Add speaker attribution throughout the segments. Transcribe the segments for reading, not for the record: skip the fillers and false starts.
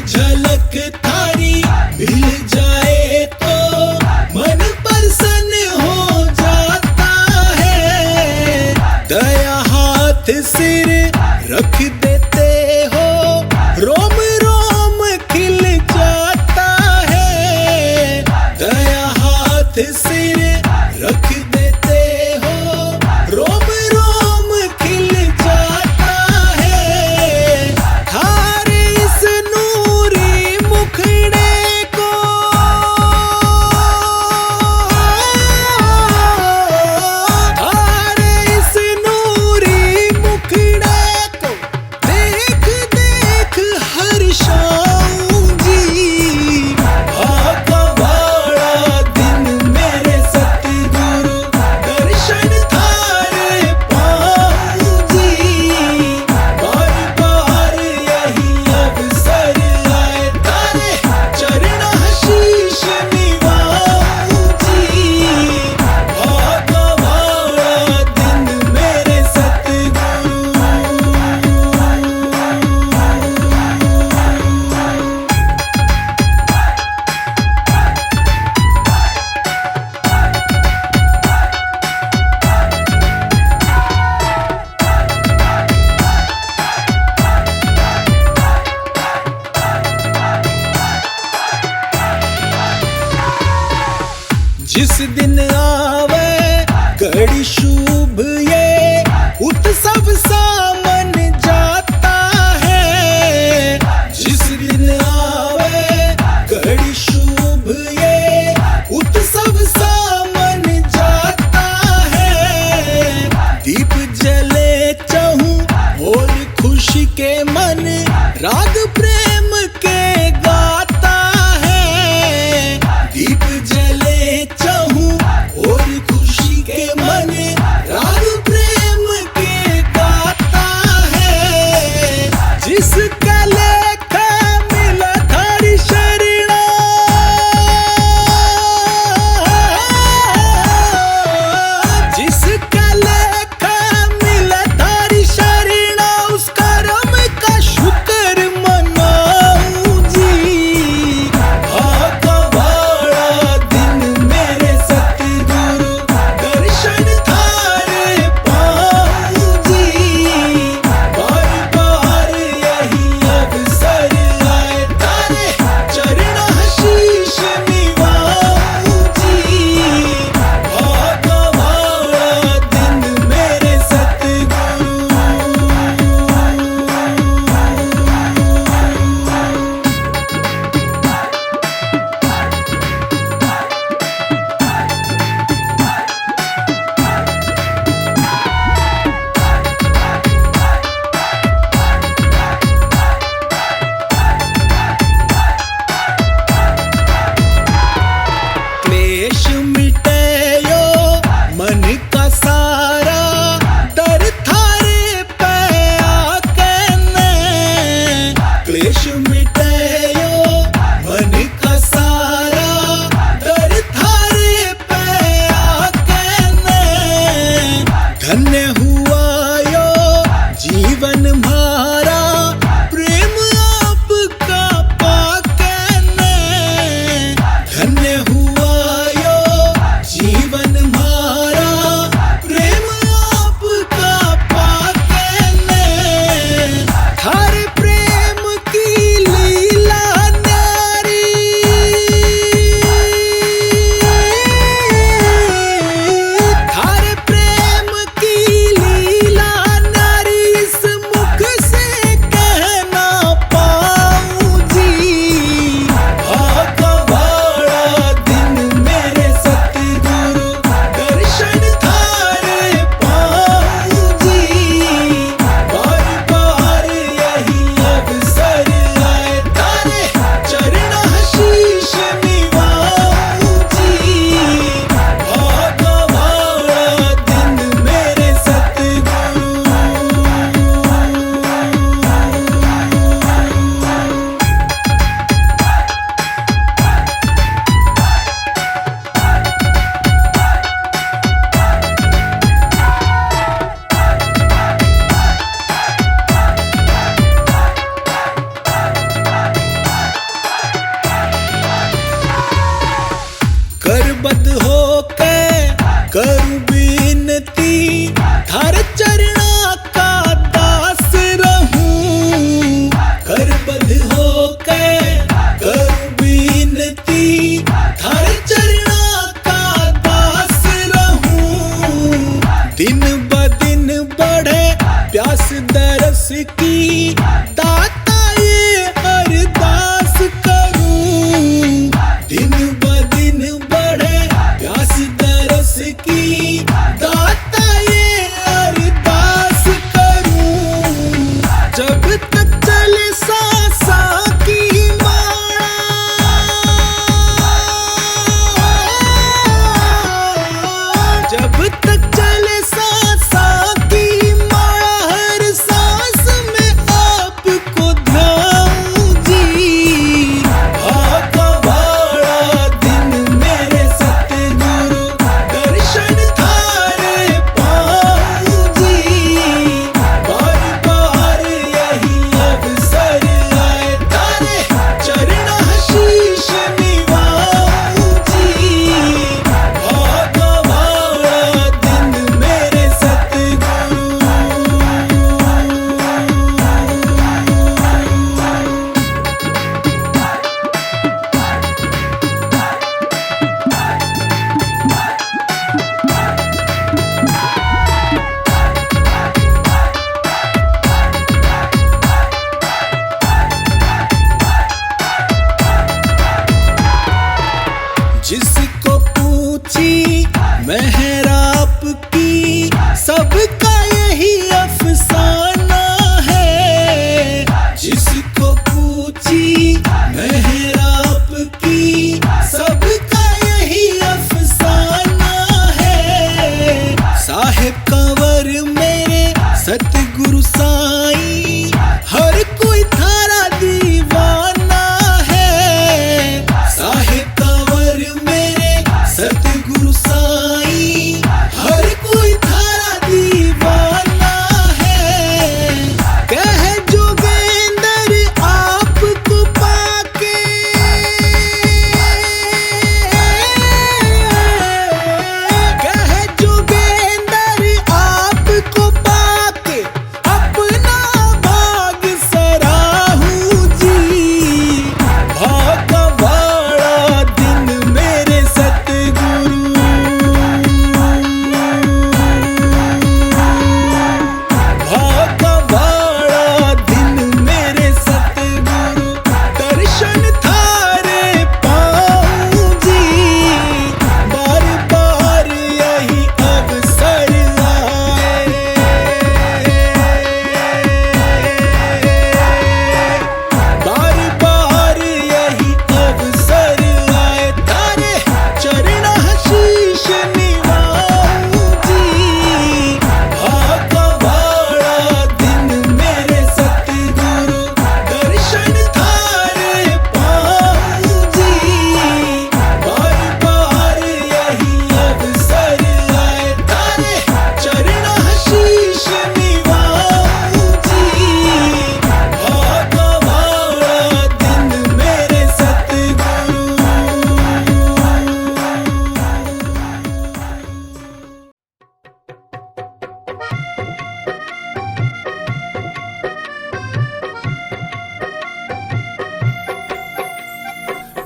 Speaker 1: झलक थारी मिल जाए तो मन प्रसन्न हो जाता है। दया हाथ सिर रख देते हो, रोम रोम खिल जाता है। दया हाथ सिर रख देते हो, रोम रोम खिल जाता है। थारे इस नूरी मुखड़े को थारे इस नूरी मुखड़े को देख देख हर्षाऊंगी। भागा वाला दिन मेरे सतगुरु, दर्शन थारे पाऊंगी। बार बार यही अवसर आए, तारे चरण शीश निभाऊंगी। भागा वाला दिन मेरे सतगुरु। जिस दिन आवे घड़ी शुभ ये उत्सव सा मन जाता है। जिस दिन आवे घड़ी शुभ ये उत्सव सा मन जाता है। दीप जले चहूं और खुशी के मन राग प्रेम के गाता है। दीप जले चहूं और खुशी के मन राग प्रेम के गाता है। जिसका लेखा मिलन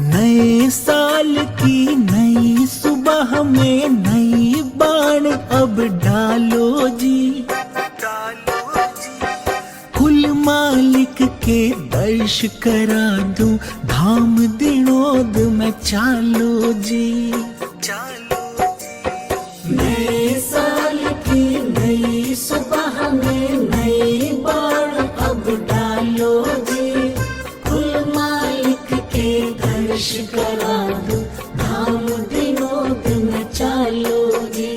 Speaker 1: नए साल की नई सुबह में नई बाण अब डालो जी, कुल मालिक के दर्श करा दूं, धाम दिनोद में चालो जी। नए साल की नई सुबह में नई बाण अब डालो जी, कुल मालिक के दर्श करा दूं, धाम दिनोद में चालो जी।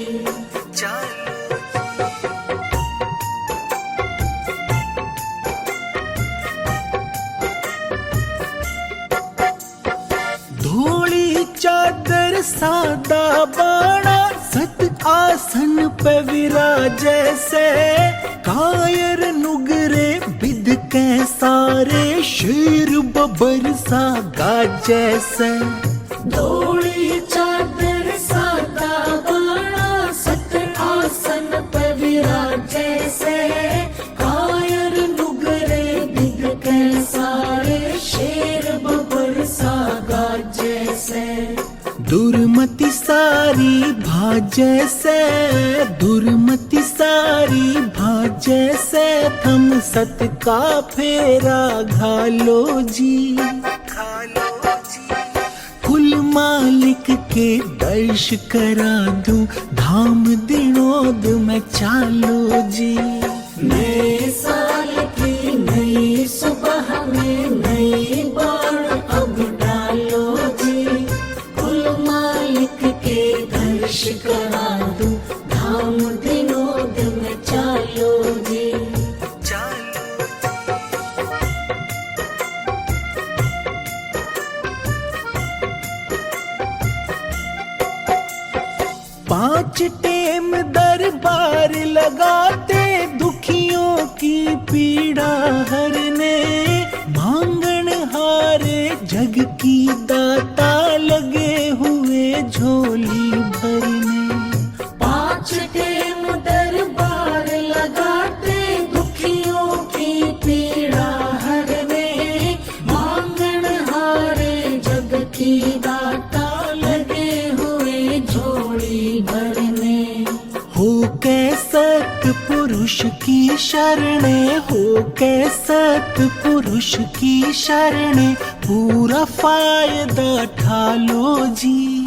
Speaker 1: धोली चादर सादा बाणा सत आसन पे विराजे से, कायर नुगरे बिद के सारे शेर बबर सा गाजे से। धोली चादर सादा बाणा सत आसन पे विराजे से, कायर नुगरे बिद के सारे शेर बबर सा गाजे से। दुर्मति सारी भाजे से, दुर्मति सारी भाजे से, थम सत का फेरा घालो जी। कुल मालिक के दर्श करा दूं, धाम दिनोद में चालो जी। नए साल की नई सुबह में नई बाण अब डालो जी, कुल मालिक के दर्श करा दूं, धाम दिनोद में चालो जी। पांच टेम दरबार लगाते, दुखियों की पीड़ा हरने, मांगन हारे जग की दाता लगे हुए झोली भरने। पांच टेम दरबार लगाते, दुखियों की पीड़ा हरने, मांगन हारे जग की दाता लगे हुए झोली भरने। हो के सतपुरुष की शरणे, हो के सतपुरुष की शरणे, पूरा फायदा ठालो जी।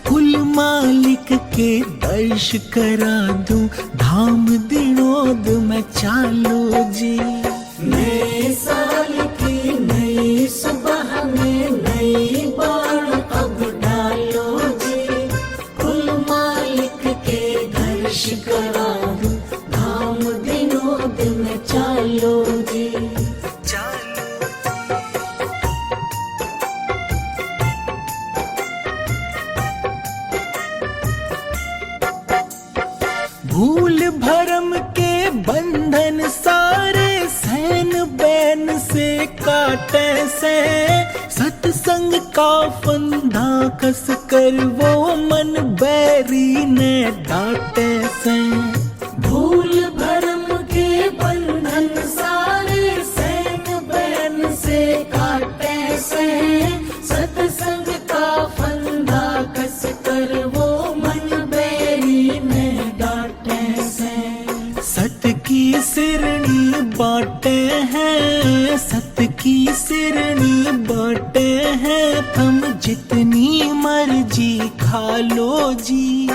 Speaker 1: कुल मालिक के दर्श करा दूं, धाम दिनोद में चालो जी। नए साल की नई सुबह में नई बाण अब डालो जी, कुल मालिक के दर्श करा दूं, धाम दिनोद में चालो जी। भूल भरम के बंधन सारे सहन बैन से काटे से, सत्संग का फंदा कस कर वो मन बैरी ने डांटे से। भूल भरम के बंधन सारे सहन बैन से काटे से, सत्संग का फंदा कस कर वो मन बैरी ने डांटे से। सत की सिरनी बाटे हैं, सत की सिरनी बाटे हैं, थम जितनी मर्जी खा लो जी।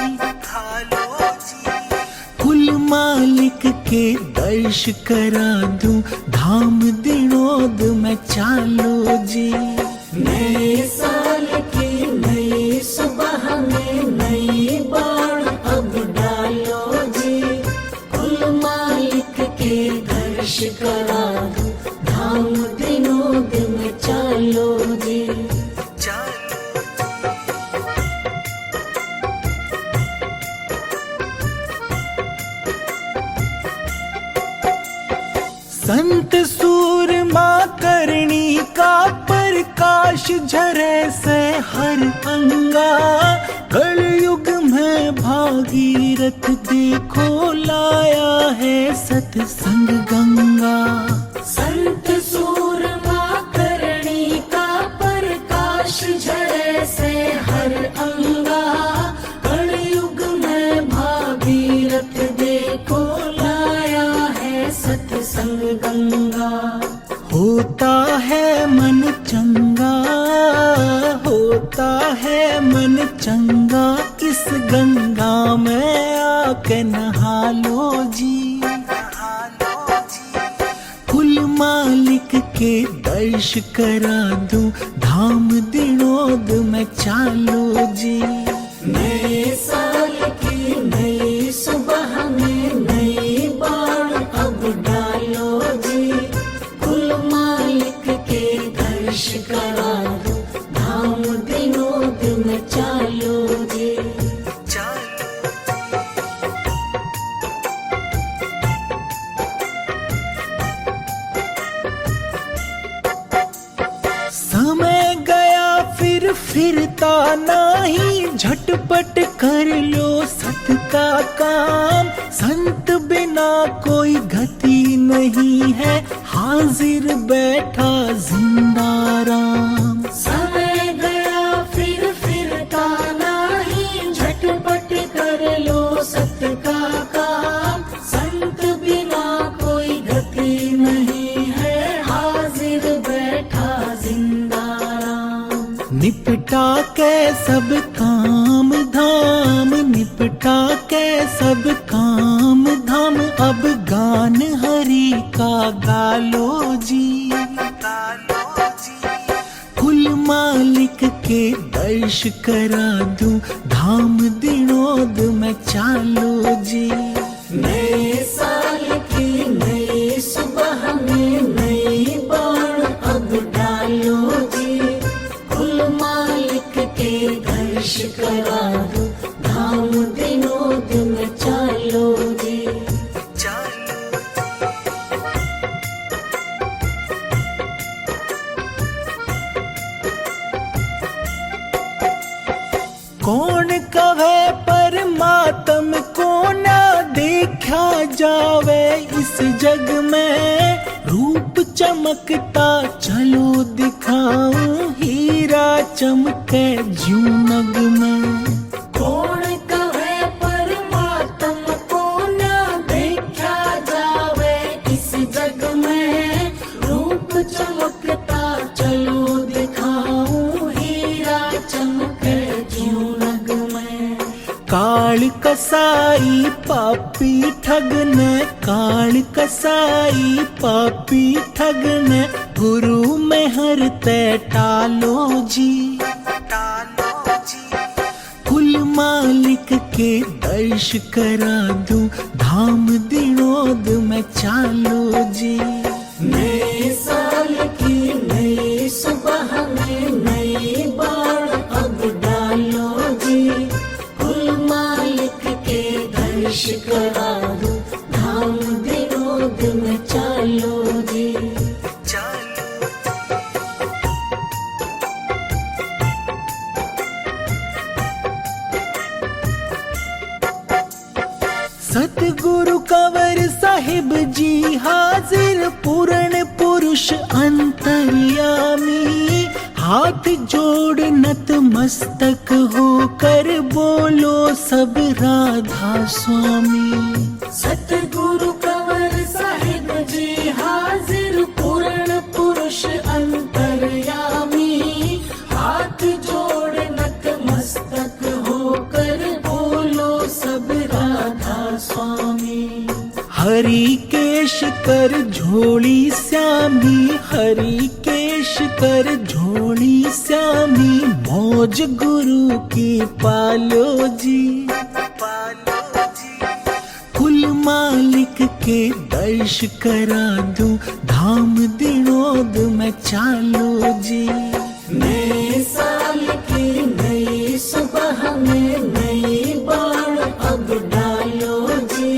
Speaker 1: कुल मालिक के दर्श करा दूं, धाम दिनोद में चालो जी। नए साल की नई सुबह में नई बाण अब डालो जी, कुल मालिक के दर्श करा दूं, धाम दिनोद में चालो जी। संत सूरमा करणी का प्रकाश झरे से हर अंगा, कलयुग में भागीरथ देखो लाया है सत्संग गंगा। संत सूरमा करणी होता है मन चंगा, होता है मन चंगा, इस गंगा में आके नहा लो जी। कुल मालिक के दर्श करा दूं, धाम दिनोद में चालो जी। नए साल की नई सुबह में नई बाण अब डालो जी। कुल मालिक के दर्श करा दूं, धाम दिनोद में चालो जी। समय गया फिरता नहीं, झटपट कर लो सत का काम। संत बिना कोई गति नहीं है, हाजिर बैठा जिंदा राम। समय गया फिरता नहीं, झटपट कर लो सत का काम। संत बिना कोई गति नहीं है, हाजिर बैठा जिंदा राम। निपटा के सब काम धाम, निपटा के सब काम धाम, अब गान हरि का गालो जी। कुल मालिक के दर्श करा दूं, धाम दिनोद में चालो जी। नए साल की नई सुबह में नई बाण अब डालो जी। कुल मालिक के दर्श करा दूं, धाम दिनोद में चालो जी। कौन कहे परमात्म को ना देखा जावे इस जग में। रूप चमकता चलो दिखाऊं, हीरा चमके ज्यों नग में। कौन कहे परमात्म को ना देखा जावे इस जग में। रूप चमकता चलो दिखाऊं, हीरा चमके ज्यों नग में। काल कसाई पापी ठगने, काल कसाई पापी ठगने, गुरु में हरते टालो जी। कुल मालिक के दर्श करा दूं, धाम दिनोद में चालो जी। नए साल की नई सुबह में नई बाण अब डालो जी। कुल मालिक के दर्श करा दूं, धाम दिनोद में चालो जी। सतगुरु कंवर साहिब जी हाजिर, पूर्ण पुरुष अंतर्यामी। हाथ जोड़ नत मस्तक होकर बोलो सब राधा स्वामी। सतगुरु कंवर साहिब जी हाजिर, पूर्ण पुरुष अंतर्यामी। हाथ जोड़ नत मस्तक होकर बोलो सब राधा स्वामी। हरि केश कर झोली श्यामी, हरि केश कर झोली श्यामी। मौज गुरु की पालो जी। कुल मालिक के दर्श करा दूं, धाम दिनोद में चालो जी। नए साल की नई सुबह में नई बाण अब डालो जी।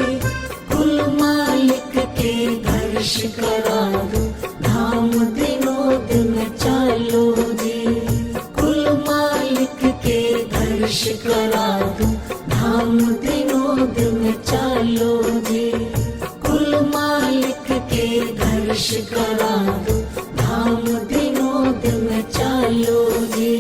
Speaker 1: कुल मालिक के दर्श करा दूं, धाम दिनोद में चालो जी। कुल मालिक के दर्श करा दूं, धाम दिनोद में चालो जी। कुल मालिक के दर्श करा दूं, धाम दिनोद में चालो जी।